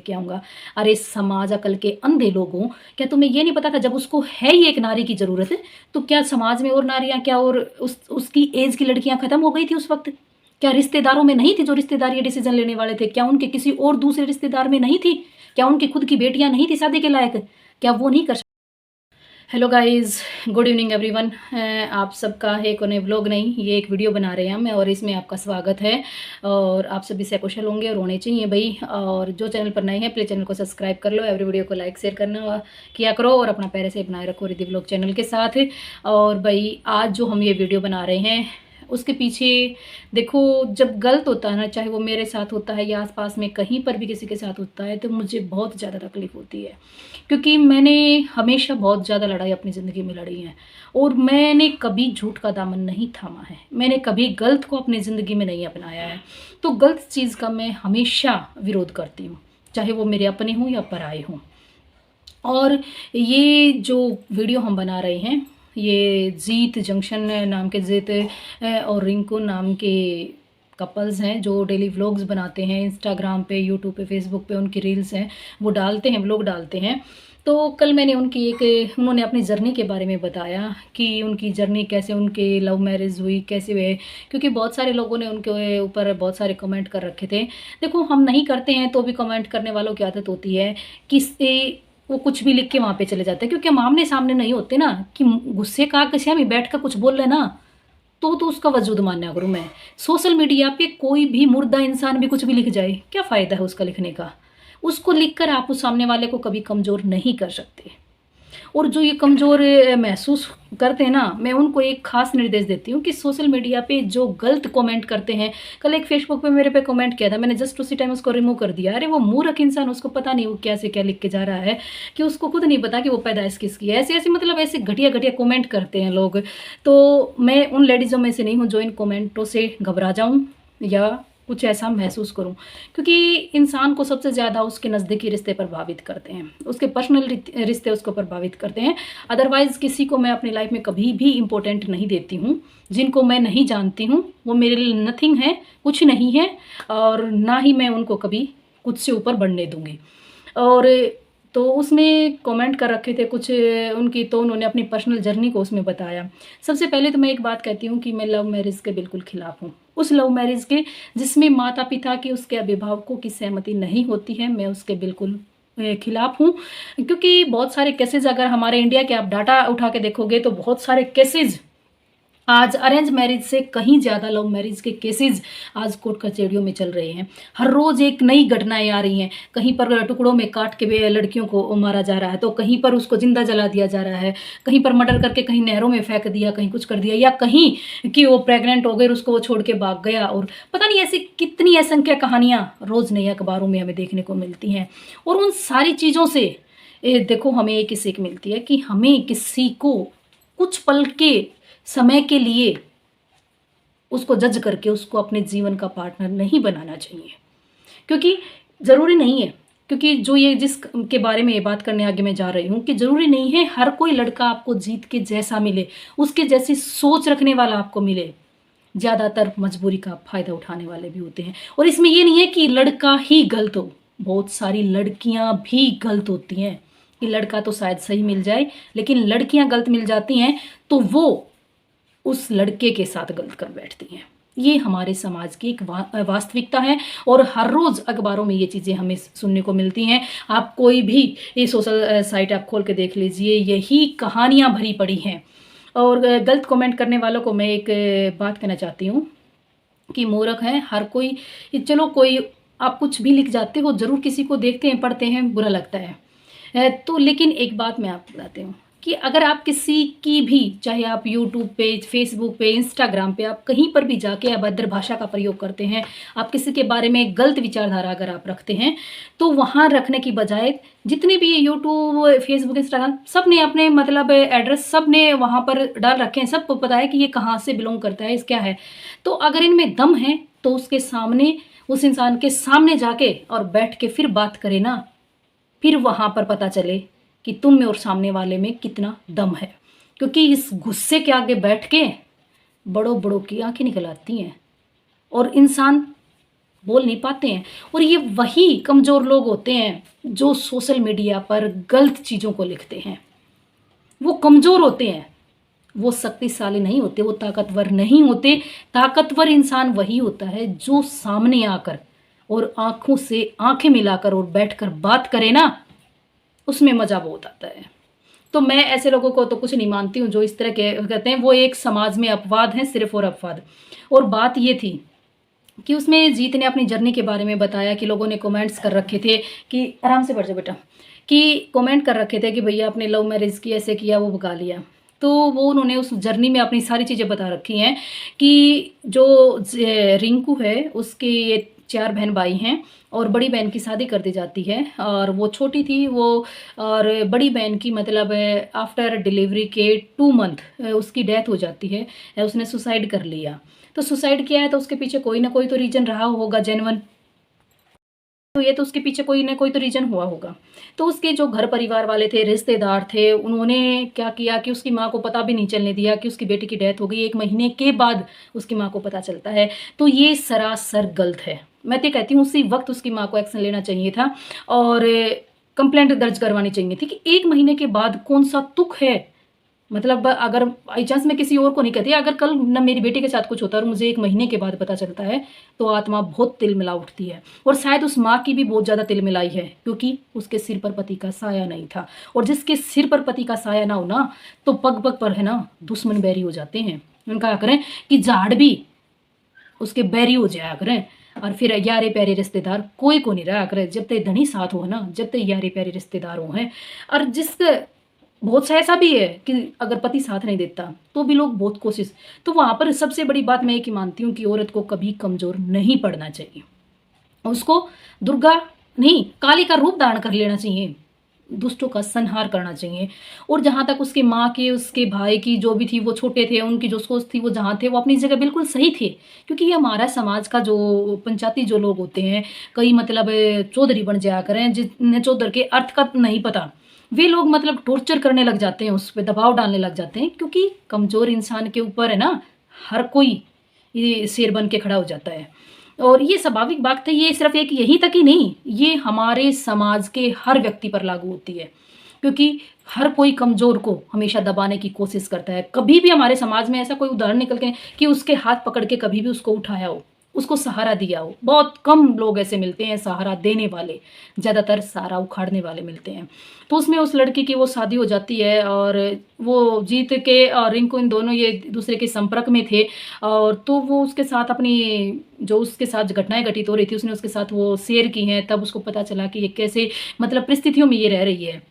के आऊँगा। अरे समाज अकल के अंधे लोगों, क्या तुम्हें ये नहीं पता था जब उसको है ही एक नारी की ज़रूरत है, तो क्या समाज में और नारियाँ क्या और उसकी एज की लड़कियाँ ख़त्म हो गई थी उस वक़्त? क्या रिश्तेदारों में नहीं थी जो रिश्तेदार ये डिसीज़न लेने वाले थे? क्या उनके किसी और दूसरे रिश्तेदार में नहीं थी? क्या उनकी खुद की बेटियाँ नहीं थी शादी के लायक? क्या वो नहीं कर hello guys, good evening everyone. आप सबका एक नए व्लॉग नहीं, ये एक वीडियो बना रहे हैं हम और इसमें आपका स्वागत है। और आप सभी से कुशल होंगे और होने चाहिए भाई। और जो चैनल पर नए हैं प्लीज़ चैनल को सब्सक्राइब कर लो, एवरी वीडियो को लाइक शेयर करना किया करो और अपना पैर से बनाए रखो रिद्धि व्लॉग चैनल के साथ। और भाई आज जो हम ये वीडियो बना रहे हैं उसके पीछे देखो, जब गलत होता है ना, चाहे वो मेरे साथ होता है या आसपास में कहीं पर भी किसी के साथ होता है, तो मुझे बहुत ज़्यादा तकलीफ़ होती है। क्योंकि मैंने हमेशा बहुत ज़्यादा लड़ाई अपनी ज़िंदगी में लड़ी है और मैंने कभी झूठ का दामन नहीं थामा है, मैंने कभी गलत को अपनी ज़िंदगी में नहीं अपनाया है। तो गलत चीज़ का मैं हमेशा विरोध करती हूँ, चाहे वो मेरे अपने हों या पराए हों। और ये जो वीडियो हम बना रहे हैं, ये जीत जंक्शन नाम के जीत और रिंकू नाम के कपल्स हैं जो डेली व्लॉग्स बनाते हैं इंस्टाग्राम पे, यूट्यूब पे, फेसबुक पे उनकी रील्स हैं, वो डालते हैं, व्लॉग डालते हैं। तो कल मैंने उन्होंने अपनी जर्नी के बारे में बताया कि उनकी जर्नी कैसे, उनके लव मैरिज हुई कैसे हुए। क्योंकि बहुत सारे लोगों ने उनके ऊपर बहुत सारे कमेंट कर रखे थे। देखो, हम नहीं करते हैं तो भी कमेंट करने वालों की आदत होती है कि वो कुछ भी लिख के वहाँ पे चले जाते हैं, क्योंकि हम आमने सामने नहीं होते ना, कि गुस्से का किसी में बैठ कर कुछ बोल रहे ना, तो उसका वजूद मान्या करूँ मैं। सोशल मीडिया पे कोई भी मुर्दा इंसान भी कुछ भी लिख जाए, क्या फ़ायदा है उसका लिखने का? उसको लिखकर आप उस सामने वाले को कभी कमज़ोर नहीं कर सकते। और जो ये कमज़ोर महसूस करते हैं ना, मैं उनको एक ख़ास निर्देश देती हूँ कि सोशल मीडिया पे जो गलत कमेंट करते हैं, कल एक फेसबुक पे मेरे पे कमेंट किया था, मैंने जस्ट उसी टाइम उसको रिमूव कर दिया। अरे वो मूर्ख इंसान, उसको पता नहीं वो क्या से क्या लिख के जा रहा है, कि उसको खुद नहीं पता कि वो पैदाइश किसकी है। ऐसे ऐसे मतलब ऐसे घटिया घटिया कमेंट करते हैं लोग। तो मैं उन लेडीज़ों में से नहीं हूँ जो इन कमेंटों से घबरा जाऊँ या कुछ ऐसा महसूस करूं। क्योंकि इंसान को सबसे ज़्यादा उसके नज़दीकी रिश्ते प्रभावित करते हैं, उसके पर्सनल रिश्ते उसको प्रभावित करते हैं। अदरवाइज़ किसी को मैं अपनी लाइफ में कभी भी इम्पोर्टेंट नहीं देती हूँ। जिनको मैं नहीं जानती हूँ वो मेरे लिए नथिंग है, कुछ नहीं है, और ना ही मैं उनको कभी कुछ से ऊपर बढ़ने दूँगी। और तो उसमें कमेंट कर रखे थे कुछ उनकी, तो उन्होंने अपनी पर्सनल जर्नी को उसमें बताया। सबसे पहले तो मैं एक बात कहती हूँ कि मैं लव मैरिज के बिल्कुल खिलाफ हूँ। उस लव मैरिज के जिसमें माता पिता की, उसके अभिभावकों की सहमति नहीं होती है, मैं उसके बिल्कुल खिलाफ हूँ। क्योंकि बहुत सारे केसेस अगर हमारे इंडिया के आप डाटा उठा के देखोगे तो बहुत सारे केसेस आज अरेंज मैरिज से कहीं ज़्यादा लव मैरिज के केसेस आज कोर्ट कचहरियों में चल रहे हैं। हर रोज़ एक नई घटनाएं आ रही हैं। कहीं पर टुकड़ों में काट के लड़कियों को मारा जा रहा है, तो कहीं पर उसको जिंदा जला दिया जा रहा है, कहीं पर मर्डर करके कहीं नहरों में फेंक दिया, कहीं कुछ कर दिया, या कहीं कि वो प्रेग्नेंट हो गई और उसको वो छोड़ के भाग गया। और पता नहीं ऐसी कितनी असंख्य कहानियाँ रोज़ नई अखबारों में हमें देखने को मिलती हैं। और उन सारी चीज़ों से देखो, हमें एक सीख मिलती है कि हमें किसी को कुछ पल के समय के लिए उसको जज करके उसको अपने जीवन का पार्टनर नहीं बनाना चाहिए। क्योंकि ज़रूरी नहीं है, क्योंकि जो ये जिस के बारे में ये बात करने आगे मैं जा रही हूँ, कि ज़रूरी नहीं है हर कोई लड़का आपको जीत के जैसा मिले, उसके जैसी सोच रखने वाला आपको मिले। ज़्यादातर मजबूरी का फ़ायदा उठाने वाले भी होते हैं। और इसमें ये नहीं है कि लड़का ही गलत हो, बहुत सारी लड़कियां भी गलत होती हैं। कि लड़का तो शायद सही मिल जाए, लेकिन लड़कियां गलत मिल जाती हैं तो वो उस लड़के के साथ गलत कर बैठती हैं। ये हमारे समाज की एक वास्तविकता है और हर रोज़ अखबारों में ये चीज़ें हमें सुनने को मिलती हैं। आप कोई भी ये सोशल साइट आप खोल के देख लीजिए, यही कहानियाँ भरी पड़ी हैं। और गलत कमेंट करने वालों को मैं एक बात कहना चाहती हूँ कि मूर्ख है हर कोई। चलो, कोई आप कुछ भी लिख जाते हो, ज़रूर किसी को देखते हैं, पढ़ते हैं, बुरा लगता है। तो लेकिन एक बात मैं आपको बताती हूँ कि अगर आप किसी की भी, चाहे आप यूट्यूब पे, फेसबुक पे, इंस्टाग्राम पे, आप कहीं पर भी जाके अभद्र भाषा का प्रयोग करते हैं, आप किसी के बारे में गलत विचारधारा अगर आप रखते हैं, तो वहाँ रखने की बजाय जितने भी यूट्यूब, फेसबुक, इंस्टाग्राम, सब ने अपने मतलब एड्रेस सब ने वहाँ पर डाल रखे हैं, सबको पता है कि ये कहाँ से बिलोंग करता है, इस क्या है। तो अगर इनमें दम है तो उसके सामने, उस इंसान के सामने जाके और बैठ के फिर बात करें ना, फिर वहाँ पर पता चले कि तुम में और सामने वाले में कितना दम है। क्योंकि इस गुस्से के आगे बैठ के बड़ों बड़ों की आंखें निकल आती हैं और इंसान बोल नहीं पाते हैं। और ये वही कमज़ोर लोग होते हैं जो सोशल मीडिया पर गलत चीज़ों को लिखते हैं। वो कमज़ोर होते हैं, वो शक्तिशाली नहीं होते, वो ताकतवर नहीं होते। ताकतवर इंसान वही होता है जो सामने आकर और आँखों से आँखें मिलाकर और बैठकर बात करे ना, उसमें मज़ा बहुत आता है। तो मैं ऐसे लोगों को तो कुछ नहीं मानती हूँ जो इस तरह के कहते हैं, वो एक समाज में अपवाद हैं, सिर्फ़ और अपवाद। और बात ये थी कि उसमें जीत ने अपनी जर्नी के बारे में बताया कि लोगों ने कमेंट्स कर रखे थे कि आराम से बैठ जाओ बेटा, कि कमेंट कर रखे थे कि भैया आपने लव मैरिज की, ऐसे किया, वो भगा लिया। तो वो उन्होंने उस जर्नी में अपनी सारी चीज़ें बता रखी हैं कि जो रिंकू है उसके ये 4 बहन भाई हैं और बड़ी बहन की शादी कर दी जाती है और वो छोटी थी वो, और बड़ी बहन की मतलब आफ्टर डिलीवरी के 2 मंथ उसकी डेथ हो जाती है, उसने सुसाइड कर लिया। तो सुसाइड किया है तो उसके पीछे कोई ना कोई तो रीज़न रहा होगा जेन्युइन, तो ये तो उसके पीछे कोई ना कोई तो रीज़न हुआ होगा। तो उसके जो घर परिवार वाले थे, रिश्तेदार थे, उन्होंने क्या किया कि उसकी माँ को पता भी नहीं चलने दिया कि उसकी बेटी की डेथ हो गई। 1 महीने के बाद उसकी माँ को पता चलता है। तो ये सरासर गलत है। मैं तो कहती हूँ उसी वक्त उसकी माँ को एक्शन लेना चाहिए था और कंप्लेंट दर्ज करवानी चाहिए थी कि 1 महीने के बाद कौन सा तुक है। मतलब अगर बाई चांस मैं किसी और को नहीं कहती, अगर कल ना मेरी बेटी के साथ कुछ होता है और मुझे 1 महीने के बाद पता चलता है, तो आत्मा बहुत तिलमिला उठती है। और शायद उस माँ की भी बहुत ज़्यादा तिलमिलाई है, क्योंकि उसके सिर पर पति का साया नहीं था। और जिसके सिर पर पति का साया ना हो ना, तो पग पग पर है ना दुश्मन बैरी हो जाते हैं। उनका क्या करें कि झाड़ भी उसके बैरी हो जाया करें। और फिर यारे प्यारे रिश्तेदार कोई को नहीं रहा करे, जब तक धनी साथ हो ना, जब तक यारे प्यारे रिश्तेदार हो हैं। और जिस बहुत सा ऐसा भी है कि अगर पति साथ नहीं देता तो भी लोग बहुत कोशिश, तो वहाँ पर सबसे बड़ी बात मैं एक ही मानती हूँ कि औरत को कभी कमज़ोर नहीं पड़ना चाहिए। उसको दुर्गा नहीं, काली का रूप धारण कर लेना चाहिए, दुष्टों का संहार करना चाहिए। और जहाँ तक उसकी माँ की, उसके भाई की जो भी थी, वो छोटे थे, उनकी जो सोच थी वो जहाँ थे वो अपनी जगह बिल्कुल सही थे। क्योंकि ये हमारा समाज का जो पंचायती जो लोग होते हैं, कई मतलब चौधरी बन जाया करें जिन्हें चौधर के अर्थ का नहीं पता, वे लोग मतलब टॉर्चर करने लग जाते हैं, उस पर दबाव डालने लग जाते हैं। क्योंकि कमज़ोर इंसान के ऊपर है ना हर कोई ये शेर बन के खड़ा हो जाता है। और ये स्वाभाविक बात है, ये सिर्फ एक यहीं तक ही नहीं, ये हमारे समाज के हर व्यक्ति पर लागू होती है। क्योंकि हर कोई कमज़ोर को हमेशा दबाने की कोशिश करता है। कभी भी हमारे समाज में ऐसा कोई उदाहरण निकल के कि उसके हाथ पकड़ के कभी भी उसको उठाया हो, उसको सहारा दिया हो। बहुत कम लोग ऐसे मिलते हैं सहारा देने वाले, ज़्यादातर सहारा उखाड़ने वाले मिलते हैं। तो उसमें उस लड़की की वो शादी हो जाती है और वो जीत के और रिंकू, इन दोनों ये दूसरे के संपर्क में थे। और तो वो उसके साथ अपनी जो उसके साथ घटनाएं घटित हो रही थी उसने उसके साथ वो शेयर की हैं। तब उसको पता चला कि ये कैसे मतलब परिस्थितियों में ये रह रही है।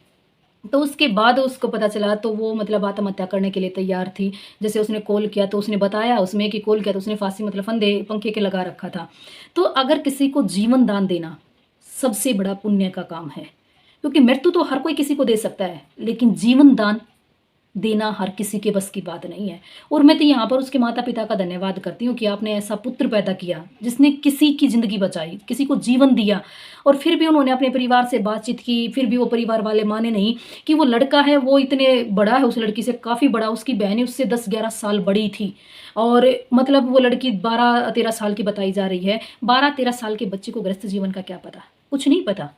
तो उसके बाद उसको पता चला तो वो मतलब आत्महत्या करने के लिए तैयार थी। जैसे उसने कॉल किया तो उसने बताया उसमें कि कॉल किया तो उसने फांसी मतलब फंदे पंखे के लगा रखा था। तो अगर किसी को जीवन दान देना सबसे बड़ा पुण्य का काम है, क्योंकि मृत्यु तो हर कोई किसी को दे सकता है, लेकिन जीवन दान देना हर किसी के बस की बात नहीं है। और मैं तो यहाँ पर उसके माता पिता का धन्यवाद करती हूँ कि आपने ऐसा पुत्र पैदा किया जिसने किसी की ज़िंदगी बचाई, किसी को जीवन दिया। और फिर भी उन्होंने अपने परिवार से बातचीत की, फिर भी वो परिवार वाले माने नहीं कि वो लड़का है वो इतने बड़ा है, उस लड़की से काफ़ी बड़ा, उसकी बहन उससे 10-11 साल बड़ी थी। और मतलब वो लड़की 12-13 साल की बताई जा रही है। 12-13 साल के बच्चे को गृहस्थ जीवन का क्या पता, कुछ नहीं पता,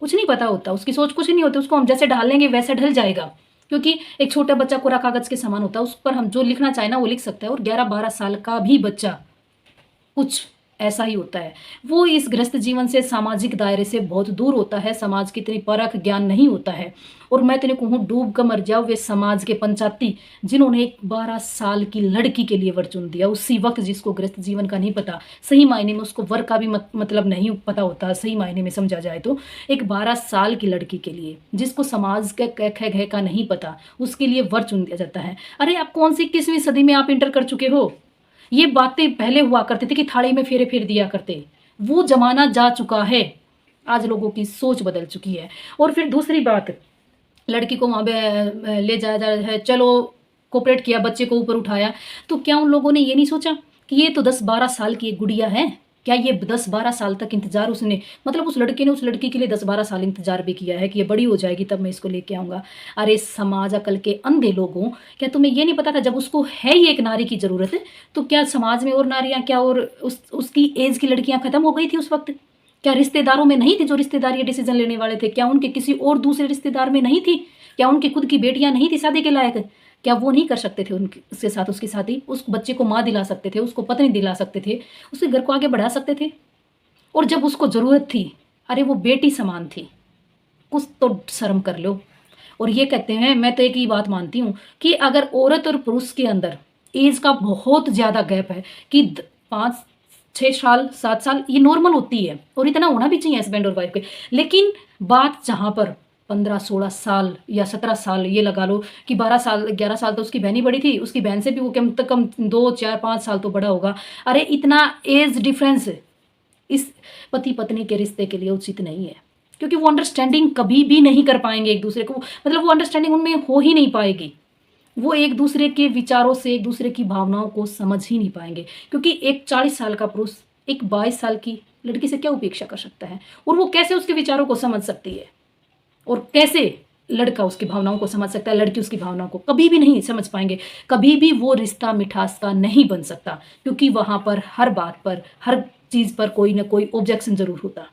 कुछ नहीं पता होता, उसकी सोच कुछ नहीं होती। उसको हम जैसे ढालेंगे वैसे ढल जाएगा, क्योंकि एक छोटा बच्चा कोरा कागज के समान होता है, उस पर हम जो लिखना चाहे ना वो लिख सकता है। और 11-12 साल का भी बच्चा कुछ ऐसा ही होता है। वो इस गृहस्थ जीवन से, सामाजिक दायरे से बहुत दूर होता है, समाज की इतनी परख ज्ञान नहीं होता है। और मैं तेने कहूँ डूब कर मर जाओ वे समाज के पंचायती जिन्होंने एक 12 साल की लड़की के लिए वर चुन दिया उसी वक्त, जिसको गृहस्थ जीवन का नहीं पता, सही मायने में उसको वर का भी मतलब नहीं पता होता, सही मायने में समझा जाए तो। एक 12 साल की लड़की के लिए जिसको समाज का क ख ग का नहीं पता, उसके लिए वर चुन दिया जाता है। अरे आप कौन सी किसवीं सदी में आप इंटर कर चुके हो? ये बातें पहले हुआ करती थी कि थाली में फेरे फेर दिया करते, वो जमाना जा चुका है। आज लोगों की सोच बदल चुकी है। और फिर दूसरी बात, लड़की को वहाँ पे ले जाया जा रहा है, चलो कोऑपरेट किया, बच्चे को ऊपर उठाया, तो क्या उन लोगों ने ये नहीं सोचा कि ये तो 10-12 साल की एक गुड़िया है, क्या ये 10-12 साल तक इंतज़ार उसने, मतलब उस लड़के ने उस लड़की के लिए 10-12 साल इंतज़ार भी किया है कि ये बड़ी हो जाएगी तब मैं इसको लेके आऊँगा। अरे समाज अकल के अंधे लोगों, क्या तुम्हें ये नहीं पता था जब उसको है ही एक नारी की ज़रूरत है, तो क्या समाज में और नारियाँ, क्या और उसकी एज की लड़कियाँ ख़त्म हो गई थी उस वक़्त? क्या रिश्तेदारों में नहीं थी जो रिश्तेदार ये डिसीज़न लेने वाले थे? क्या उनके किसी और दूसरे रिश्तेदार में नहीं थी? क्या उनकी खुद की बेटियाँ नहीं थी शादी के लायक? क्या वो नहीं कर सकते थे उनके उसके साथ उसकी शादी? उस बच्चे को माँ दिला सकते थे, उसको पत्नी दिला सकते थे, उसके घर को आगे बढ़ा सकते थे। और जब उसको ज़रूरत थी, अरे वो बेटी समान थी, कुछ तो शर्म कर लो। और ये कहते हैं, मैं तो एक ही बात मानती हूँ कि अगर औरत और पुरुष के अंदर एज का बहुत ज़्यादा गैप है कि 5-6 साल 7 साल ये नॉर्मल होती है और इतना होना भी चाहिए हस्बैंड और वाइफ के। लेकिन बात जहाँ पर 15-16 साल या 17 साल, ये लगा लो कि 12 साल 11 साल तो उसकी बहन ही बड़ी थी, उसकी बहन से भी वो कम से कम 2 4 5 साल तो बड़ा होगा। अरे इतना एज डिफरेंस इस पति पत्नी के रिश्ते के लिए उचित नहीं है, क्योंकि वो अंडरस्टैंडिंग कभी भी नहीं कर पाएंगे एक दूसरे को, मतलब वो अंडरस्टैंडिंग उनमें हो ही नहीं पाएगी। वो एक दूसरे के विचारों से, एक दूसरे की भावनाओं को समझ ही नहीं पाएंगे, क्योंकि एक 40 साल का पुरुष एक 22 साल की लड़की से क्या उपेक्षा कर सकता है, और वो कैसे उसके विचारों को समझ सकती है, और कैसे लड़का उसकी भावनाओं को समझ सकता है, लड़की उसकी भावनाओं को कभी भी नहीं समझ पाएंगे। कभी भी वो रिश्ता मिठास का नहीं बन सकता, क्योंकि वहाँ पर हर बात पर, हर चीज़ पर कोई ना कोई ऑब्जेक्शन ज़रूर होता।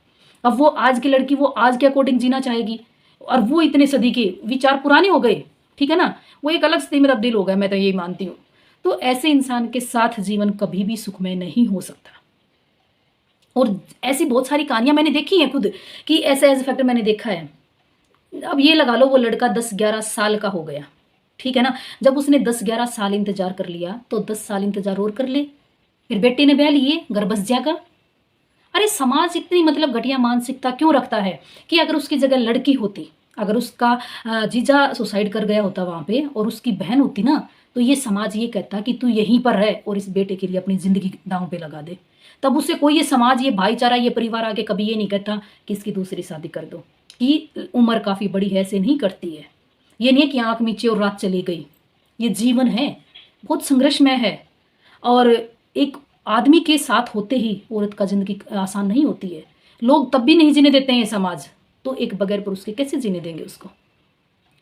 अब वो आज की लड़की वो आज के अकॉर्डिंग जीना चाहेगी, और वो इतने सदी के विचार पुराने हो गए, ठीक है ना, वो एक अलग स्थिति में तब्दील हो गया, मैं तो यही मानती हूँ। तो ऐसे इंसान के साथ जीवन कभी भी सुखमय नहीं हो सकता। और ऐसी बहुत सारी कहानियां मैंने देखी हैं खुद, कि ऐसे एज फैक्टर मैंने देखा है। अब ये लगा लो वो लड़का 10-11 साल का हो गया, ठीक है ना, जब उसने 10-11 साल इंतजार कर लिया तो 10 साल इंतजार और कर ले, फिर बेटे ने ब्याह लिए, घर बस जाएगा। अरे समाज इतनी मतलब घटिया मानसिकता क्यों रखता है कि अगर उसकी जगह लड़की होती, अगर उसका जीजा सुसाइड कर गया होता वहां पे और उसकी बहन होती ना, तो ये समाज ये कहता कि तू यहीं पर रह और इस बेटे के लिए अपनी जिंदगी दांव पे लगा दे। तब उससे कोई, ये समाज, ये भाईचारा, ये परिवार आगे कभी ये नहीं कहता कि इसकी दूसरी शादी कर दो, कि उम्र काफी बड़ी है, ऐसे नहीं करती है। ये नहीं है कि आंख मीचे और रात चली गई। ये जीवन है, बहुत संघर्षमय है, और एक आदमी के साथ होते ही औरत का जिंदगी आसान नहीं होती है। लोग तब भी नहीं जीने देते हैं समाज, तो एक बगैर पुरुष के कैसे जीने देंगे उसको?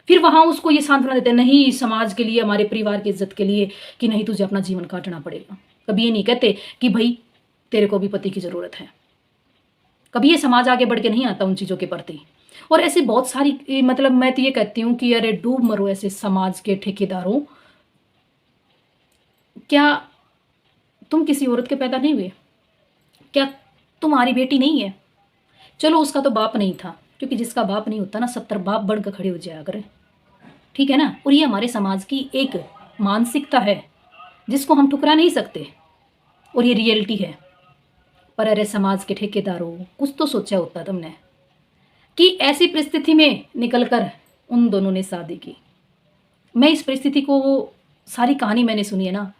फिर वहां उसको ये सांत्वना देते हैं, नहीं समाज के लिए, हमारे परिवार की इज्जत के लिए, कि नहीं तुझे अपना जीवन काटना पड़ेगा। कभी ये नहीं कहते कि भाई तेरे को भी पति की जरूरत है। कभी ये समाज आगे बढ़ के नहीं आता उन चीजों के प्रति। और ऐसी बहुत सारी, मतलब मैं तो ये कहती हूँ कि अरे डूब मरो ऐसे समाज के ठेकेदारों। क्या तुम किसी औरत के पैदा नहीं हुए? क्या तुम्हारी बेटी नहीं है? चलो उसका तो बाप नहीं था, क्योंकि जिसका बाप नहीं होता ना 70 बाप बढ़कर खड़े हो जाया करे, ठीक है ना। और ये हमारे समाज की एक मानसिकता है जिसको हम ठुकरा नहीं सकते, और ये रियलिटी है। पर अरे समाज के ठेकेदारों, कुछ तो सोचा होता तुमने कि ऐसी परिस्थिति में निकलकर उन दोनों ने शादी की। मैं इस परिस्थिति को, सारी कहानी मैंने सुनी है ना,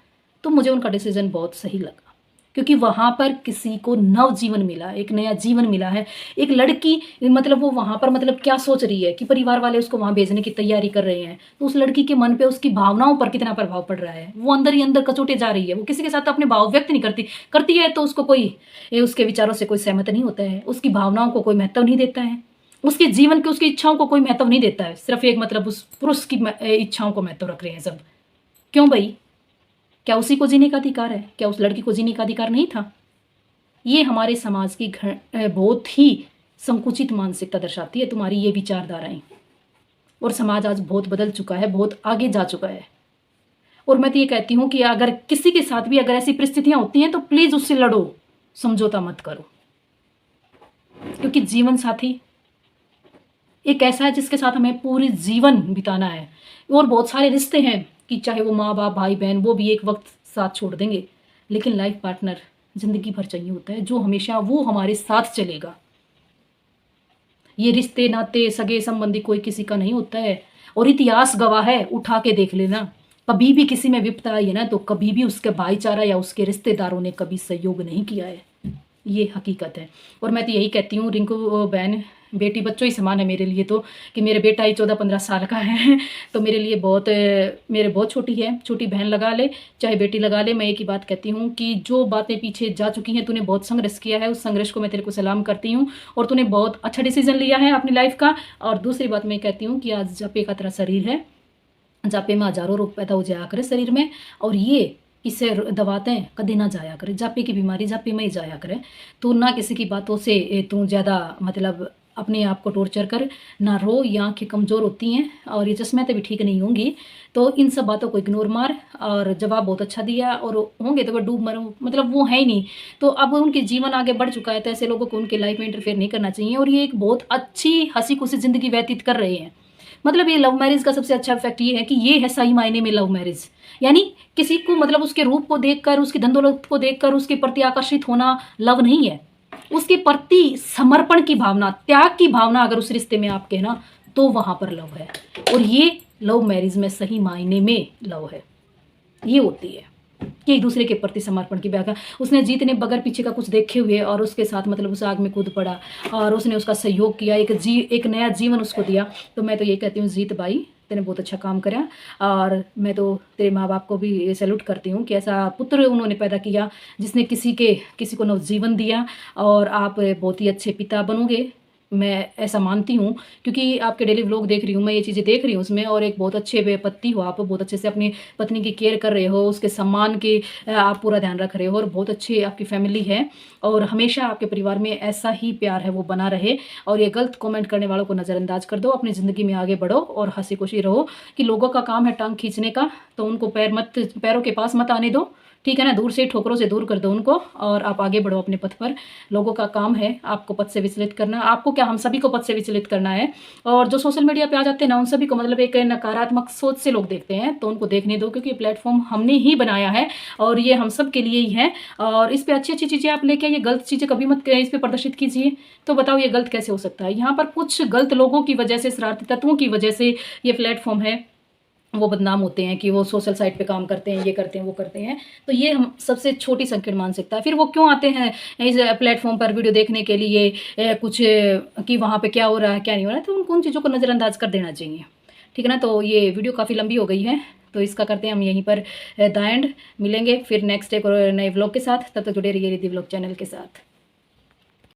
तो मुझे उनका डिसीजन बहुत सही लगा, क्योंकि वहां पर किसी को नव जीवन मिला, एक नया जीवन मिला है। एक लड़की, मतलब वो वहां पर मतलब क्या सोच रही है कि परिवार वाले उसको वहां भेजने की तैयारी कर रहे हैं, तो उस लड़की के मन पे, उसकी भावनाओं पर कितना प्रभाव पड़ रहा है। वो अंदर ही अंदर कचोटे जा रही है, वो किसी के साथ अपने भाव व्यक्त नहीं करती, करती है तो उसको कोई, उसके विचारों से कोई सहमत नहीं होता है, उसकी भावनाओं को कोई महत्व नहीं देता है, उसके जीवन के, उसकी इच्छाओं को कोई महत्व नहीं देता है। सिर्फ एक मतलब उस पुरुष की इच्छाओं को महत्व रख रहे हैं सब। क्यों भाई? क्या उसी को जीने का अधिकार है? क्या उस लड़की को जीने का अधिकार नहीं था? ये हमारे समाज की बहुत ही संकुचित मानसिकता दर्शाती है, तुम्हारी ये विचारधाराएं। और समाज आज बहुत बदल चुका है, बहुत आगे जा चुका है। और मैं तो ये कहती हूँ कि अगर किसी के साथ भी अगर ऐसी परिस्थितियां होती हैं तो प्लीज उससे लड़ो, समझौता मत करो, क्योंकि जीवन साथी एक ऐसा है जिसके साथ हमें पूरी जीवन बिताना है। और बहुत सारे रिश्ते हैं कि चाहे वो माँ बाप, भाई बहन, वो भी एक वक्त साथ छोड़ देंगे, लेकिन लाइफ पार्टनर जिंदगी भर चाहिए होता है, जो हमेशा वो हमारे साथ चलेगा। ये रिश्ते नाते सगे संबंधी कोई किसी का नहीं होता है, और इतिहास गवाह है, उठा के देख लेना। कभी भी किसी में विपदा आई है ना, तो कभी भी उसके भाईचारा या उसके रिश्तेदारों ने कभी सहयोग नहीं किया है, ये हकीकत है। और मैं तो यही कहती हूँ रिंकू बहन, बेटी बच्चों ही समान है मेरे लिए तो, कि मेरे बेटा ही 14-15 साल का है तो मेरे लिए बहुत मेरे बहुत छोटी है, छोटी बहन लगा ले चाहे बेटी लगा ले। मैं एक ही बात कहती हूँ कि जो बातें पीछे जा चुकी हैं, तूने बहुत संघर्ष किया है, उस संघर्ष को मैं तेरे को सलाम करती हूँ और तूने बहुत अच्छा डिसीजन लिया है अपनी लाइफ का। और दूसरी बात मैं कहती हूँ कि आज जापे का तेरा शरीर है, जापे में हजारों रोग पैदा हो जाया करे शरीर में, और ये इससे दवाते कभी ना जाया करे, जापे की बीमारी जापे में ही जाया करे। तू ना किसी की बातों से तू ज़्यादा मतलब अपने आप को टॉर्चर कर, ना रो, ये आँखें कमज़ोर होती हैं और ये चश्में भी ठीक नहीं होंगी। तो इन सब बातों को इग्नोर मार। और जवाब बहुत अच्छा दिया, और होंगे तो वो डूब मरो, मतलब वो है ही नहीं, तो अब उनके जीवन आगे बढ़ चुका है, तो ऐसे लोगों को उनके लाइफ में इंटरफेयर नहीं करना चाहिए। और ये एक बहुत अच्छी हंसी खुशी ज़िंदगी व्यतीत कर रहे हैं। मतलब ये लव मैरिज का सबसे अच्छा इफेक्ट ये है कि ये है सही मायने में लव मैरिज, यानी किसी को मतलब उसके रूप को देखकर, उसकी धन दौलत को देखकर उसके प्रति आकर्षित होना लव नहीं है। उसके प्रति समर्पण की भावना, त्याग की भावना अगर उस रिश्ते में आपके है ना, तो वहां पर लव है। और ये लव मैरिज में सही मायने में लव है, ये होती है कि एक दूसरे के प्रति समर्पण की व्याख्या। उसने जीत ने बगैर पीछे का कुछ देखे हुए और उसके साथ मतलब उस आग में कूद पड़ा और उसने उसका सहयोग किया, एक नया जीवन उसको दिया। तो मैं तो ये कहती हूँ, जीत भाई तेने बहुत अच्छा काम करा, और मैं तो तेरे माँ बाप को भी सैल्यूट करती हूँ कि ऐसा पुत्र उन्होंने पैदा किया जिसने किसी को नवजीवन दिया। और आप बहुत ही अच्छे पिता बनोगे, मैं ऐसा मानती हूँ, क्योंकि आपके डेली व्लॉग देख रही हूँ मैं, ये चीज़ें देख रही हूँ उसमें। और एक बहुत अच्छे पति हो आप, बहुत अच्छे से अपनी पत्नी की केयर कर रहे हो, उसके सम्मान के आप पूरा ध्यान रख रहे हो, और बहुत अच्छी आपकी फैमिली है। और हमेशा आपके परिवार में ऐसा ही प्यार है वो बना रहे। और ये गलत कमेंट करने वालों को नज़रअंदाज कर दो, अपनी ज़िंदगी में आगे बढ़ो और हंसी खुशी रहो। कि लोगों का काम है टांग खींचने का, तो उनको पैरों के पास मत आने दो, ठीक है ना, दूर से ठोकरों से दूर कर दो उनको, और आप आगे बढ़ो अपने पथ पर। लोगों का काम है आपको पथ से विचलित करना, आपको क्या, हम सभी को पथ से विचलित करना है। और जो सोशल मीडिया पे आ जाते हैं ना, उन सभी को मतलब एक नकारात्मक सोच से लोग देखते हैं, तो उनको देखने दो, क्योंकि प्लेटफॉर्म हमने ही बनाया है और ये हम सब के लिए ही है। और इस पर अच्छी अच्छी चीज़ें आप लेके, ये गलत चीज़ें कभी मत इस पर प्रदर्शित कीजिए। तो बताओ ये गलत कैसे हो सकता है? यहाँ पर कुछ गलत लोगों की वजह से, शरारती तत्वों की वजह से ये प्लेटफॉर्म है वो बदनाम होते हैं कि वो सोशल साइट पे काम करते हैं, ये करते हैं, वो करते हैं। तो ये हम सबसे छोटी संकीर्ण मानसिकता है। फिर वो क्यों आते हैं इस प्लेटफॉर्म पर वीडियो देखने के लिए, कुछ कि वहाँ पे क्या हो रहा है क्या नहीं हो रहा है, तो उनको उन चीज़ों को नज़रअंदाज कर देना चाहिए, ठीक है ना। तो ये वीडियो काफ़ी लंबी हो गई है, तो इसका करते हैं हम यहीं पर द एंड। मिलेंगे फिर नेक्स्ट एक और नए व्लॉग के साथ, तब तक जुड़े रहिए रिद्धि व्लॉग चैनल के साथ।